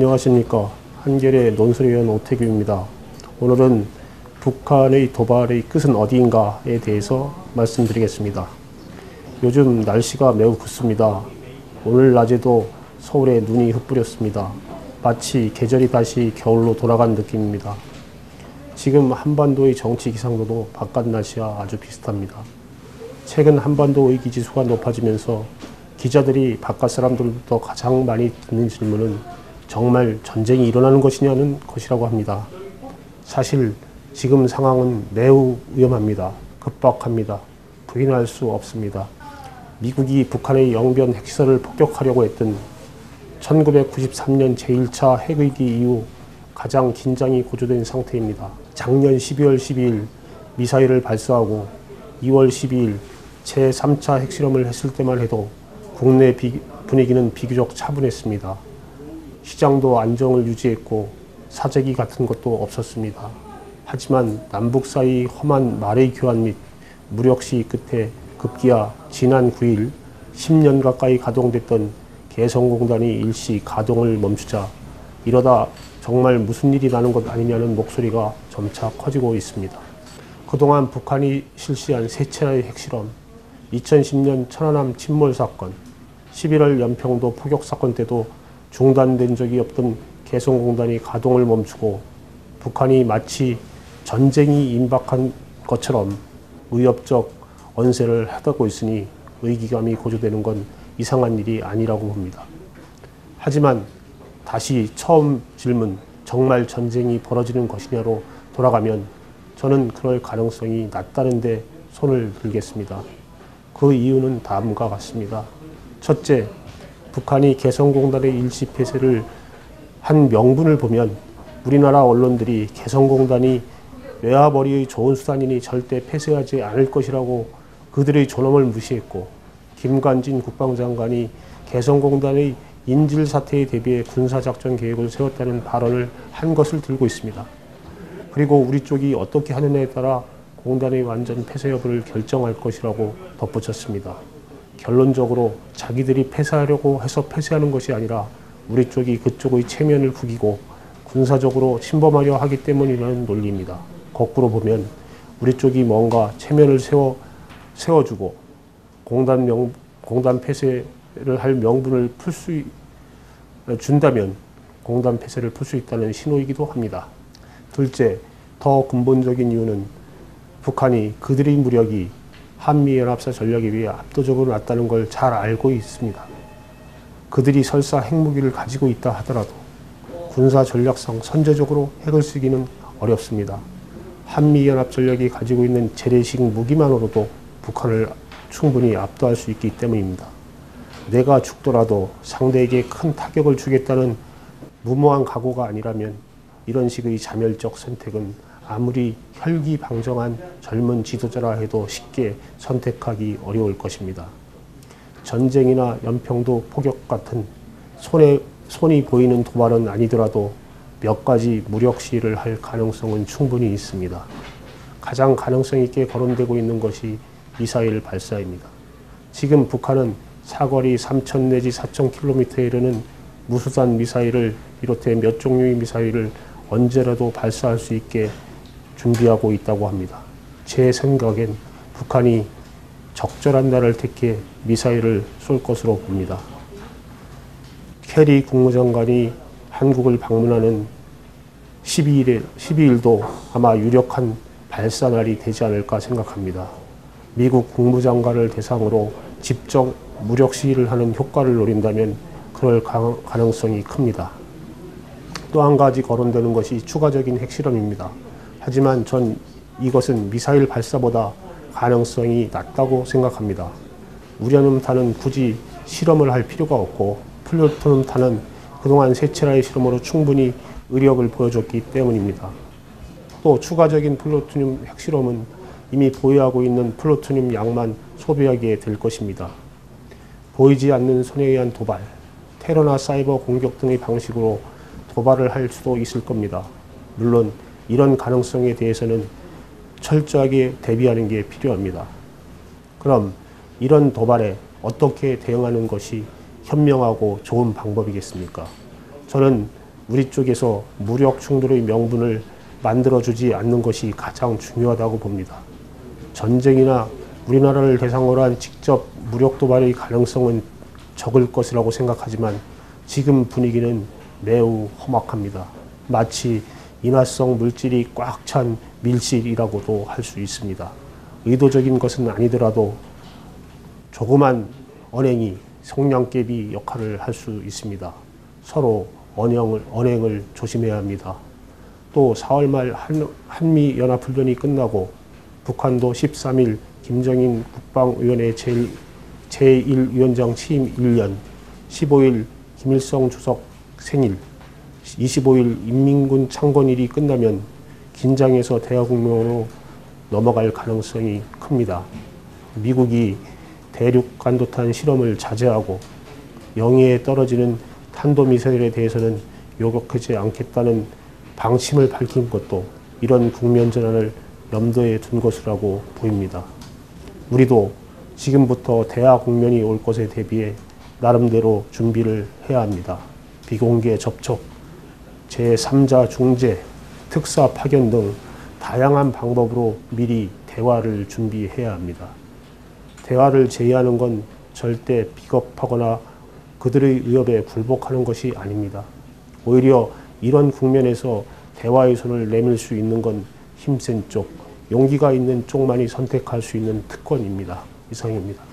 안녕하십니까. 한겨레 논설위원 오태규입니다. 오늘은 북한의 도발의 끝은 어디인가에 대해서 말씀드리겠습니다. 요즘 날씨가 매우 붓습니다. 오늘 낮에도 서울에 눈이 흩뿌렸습니다. 마치 계절이 다시 겨울로 돌아간 느낌입니다. 지금 한반도의 정치 기상도도 바깥 날씨와 아주 비슷합니다. 최근 한반도 위기지수가 높아지면서 기자들이 바깥 사람들부터 가장 많이 듣는 질문은 정말 전쟁이 일어나는 것이냐는 것이라고 합니다. 사실 지금 상황은 매우 위험합니다. 급박합니다. 부인할 수 없습니다. 미국이 북한의 영변 핵시설을 폭격하려고 했던 1993년 제1차 핵위기 이후 가장 긴장이 고조된 상태입니다. 작년 12월 12일 미사일을 발사하고 2월 12일 제3차 핵실험을 했을 때만 해도 국내 분위기는 비교적 차분했습니다. 시장도 안정을 유지했고 사재기 같은 것도 없었습니다. 하지만 남북 사이 험한 말의 교환 및 무력 시위 끝에 급기야 지난 9일 10년 가까이 가동됐던 개성공단이 일시 가동을 멈추자 이러다 정말 무슨 일이 나는 것 아니냐는 목소리가 점차 커지고 있습니다. 그동안 북한이 실시한 세 차례의 핵실험, 2010년 천안함 침몰 사건, 11월 연평도 포격 사건 때도 중단된 적이 없던 개성공단이 가동을 멈추고 북한이 마치 전쟁이 임박한 것처럼 위협적 언세를 하고 있으니 위기감이 고조되는 건 이상한 일이 아니라고 봅니다. 하지만 다시 처음 질문, 정말 전쟁이 벌어지는 것이냐로 돌아가면 저는 그럴 가능성이 낮다는데 손을 들겠습니다. 그 이유는 다음과 같습니다. 첫째, 북한이 개성공단의 일시 폐쇄를 한 명분을 보면 우리나라 언론들이 개성공단이 외화벌이의 좋은 수단이니 절대 폐쇄하지 않을 것이라고 그들의 존엄을 무시했고, 김관진 국방장관이 개성공단의 인질 사태에 대비해 군사작전 계획을 세웠다는 발언을 한 것을 들고 있습니다. 그리고 우리 쪽이 어떻게 하느냐에 따라 공단의 완전 폐쇄 여부를 결정할 것이라고 덧붙였습니다. 결론적으로 자기들이 폐쇄하려고 해서 폐쇄하는 것이 아니라 우리 쪽이 그쪽의 체면을 구기고 군사적으로 침범하려 하기 때문이라는 논리입니다. 거꾸로 보면 우리 쪽이 뭔가 체면을 세워주고 공단 폐쇄를 할 명분을 준다면 공단 폐쇄를 풀 수 있다는 신호이기도 합니다. 둘째, 더 근본적인 이유는 북한이 그들의 무력이 한미연합사 전략에 비해 압도적으로 낮다는 걸 잘 알고 있습니다. 그들이 설사 핵무기를 가지고 있다 하더라도 군사 전략상 선제적으로 핵을 쓰기는 어렵습니다. 한미연합 전략이 가지고 있는 재래식 무기만으로도 북한을 충분히 압도할 수 있기 때문입니다. 내가 죽더라도 상대에게 큰 타격을 주겠다는 무모한 각오가 아니라면 이런 식의 자멸적 선택은 아무리 혈기방정한 젊은 지도자라 해도 쉽게 선택하기 어려울 것입니다. 전쟁이나 연평도 포격 같은 손이 보이는 도발은 아니더라도 몇 가지 무력 시위를 할 가능성은 충분히 있습니다. 가장 가능성 있게 거론되고 있는 것이 미사일 발사입니다. 지금 북한은 사거리 3,000 내지 4,000km에 이르는 무수단 미사일을 비롯해 몇 종류의 미사일을 언제라도 발사할 수 있게 준비하고 있다고 합니다. 제 생각엔 북한이 적절한 날을 택해 미사일을 쏠 것으로 봅니다. 캐리 국무장관이 한국을 방문하는 12일도 아마 유력한 발사 날이 되지 않을까 생각합니다. 미국 국무장관을 대상으로 직접 무력 시위를 하는 효과를 노린다면 그럴 가능성이 큽니다. 또 한 가지 거론되는 것이 추가적인 핵실험입니다. 하지만 전 이것은 미사일 발사보다 가능성이 낮다고 생각합니다. 우라늄탄은 굳이 실험을 할 필요가 없고 플루토늄탄은 그동안 세 차례의 실험으로 충분히 의력을 보여줬기 때문입니다. 또 추가적인 플루토늄 핵실험은 이미 보유하고 있는 플루토늄 양만 소비하게 될 것입니다. 보이지 않는 손에 의한 도발, 테러나 사이버 공격 등의 방식으로 도발을 할 수도 있을 겁니다. 물론 이런 가능성에 대해서는 철저하게 대비하는 게 필요합니다. 그럼 이런 도발에 어떻게 대응하는 것이 현명하고 좋은 방법이겠습니까? 저는 우리 쪽에서 무력 충돌의 명분을 만들어주지 않는 것이 가장 중요하다고 봅니다. 전쟁이나 우리나라를 대상으로 한 직접 무력 도발의 가능성은 적을 것이라고 생각하지만 지금 분위기는 매우 험악합니다. 마치 인화성 물질이 꽉 찬 밀실이라고도 할 수 있습니다. 의도적인 것은 아니더라도 조그만 언행이 성냥개비 역할을 할 수 있습니다. 서로 언행을 조심해야 합니다. 또 4월 말 한미연합훈련이 끝나고 북한도 13일 김정인 국방위원회 제1위원장 취임 1년, 15일 김일성 주석 생일, 25일 인민군 창건일이 끝나면 긴장해서 대화국면으로 넘어갈 가능성이 큽니다. 미국이 대륙 간도탄 실험을 자제하고 영해에 떨어지는 탄도미사일에 대해서는 요격하지 않겠다는 방침을 밝힌 것도 이런 국면 전환을 염두에 둔 것이라고 보입니다. 우리도 지금부터 대화 국면이 올 것에 대비해 나름대로 준비를 해야 합니다. 비공개 접촉, 제3자 중재, 특사 파견 등 다양한 방법으로 미리 대화를 준비해야 합니다. 대화를 제의하는 건 절대 비겁하거나 그들의 위협에 굴복하는 것이 아닙니다. 오히려 이런 국면에서 대화의 손을 내밀 수 있는 건 힘센 쪽, 용기가 있는 쪽만이 선택할 수 있는 특권입니다. 이상입니다.